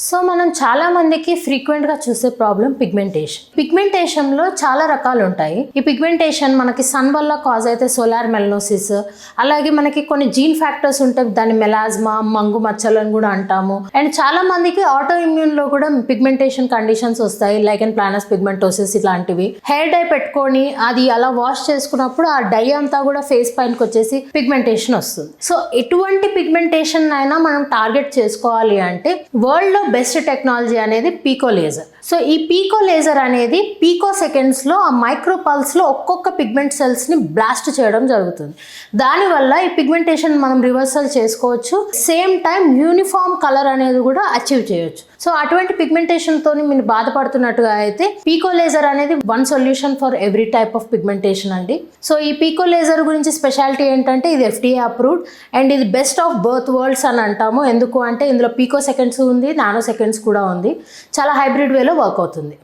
So మనం చాలా మందికి ఫ్రీక్వెంట్ గా చూసే ప్రాబ్లం పిగ్మెంటేషన్ లో చాలా రకాలు ఉంటాయి. ఈ పిగ్మెంటేషన్ మనకి సన్ వల్ల కాజ్ అయితే సోలార్ మెలనోసిస్, అలాగే మనకి కొన్ని జీన్ ఫ్యాక్టర్స్ ఉంటాయి, దాన్ని మెలాజ్మా, మంగు మచ్చలు అని కూడా అంటాము. అండ్ చాలా మందికి ఆటో ఇమ్యూన్ లో కూడా పిగ్మెంటేషన్ కండిషన్స్ వస్తాయి, లైక్ అండ్ ప్లానస్ పిగ్మెంటోసిస్ ఇలాంటివి. హెయిర్ డై పెట్టుకొని అది అలా వాష్ చేసుకున్నప్పుడు ఆ డై అంతా కూడా ఫేస్ పైనకి వచ్చేసి పిగ్మెంటేషన్ వస్తుంది. సో ఎటువంటి పిగ్మెంటేషన్ అయినా మనం టార్గెట్ చేసుకోవాలి అంటే వరల్డ్ బెస్ట్ టెక్నాలజీ అనేది పీకో లేజర్. సో ఈ పీకో లేజర్ అనేది పీకో సెకండ్స్ లో ఆ మైక్రో పల్స్ లో ఒక్కొక్క పిగ్మెంట్ సెల్స్ ని బ్లాస్ట్ చేయడం జరుగుతుంది. దానివల్ల ఈ పిగ్మెంటేషన్ మనం రివర్సల్ చేసుకోవచ్చు, సేమ్ టైం యూనిఫామ్ కలర్ అనేది కూడా అచీవ్ చేయొచ్చు. సో అటువంటి పిగ్మెంటేషన్ తోని మీరు బాధపడుతున్నట్టుగా అయితే పీకో లేజర్ అనేది one solution for every type of pigmentation అండి. సో ఈ పీకో లేజర్ గురించి స్పెషాలిటీ ఏంటంటే ఇది FDA అప్రూవ్డ్ అండ్ ఇది బెస్ట్ ఆఫ్ బర్త్ వరల్డ్స్ అని అంటాము. ఎందుకు అంటే ఇందులో పీకో సెకండ్స్ ఉంది, నానో సెకండ్స్ కూడా ఉంది. చాలా హైబ్రిడ్ వేలో వర్క్ అవుతుంది.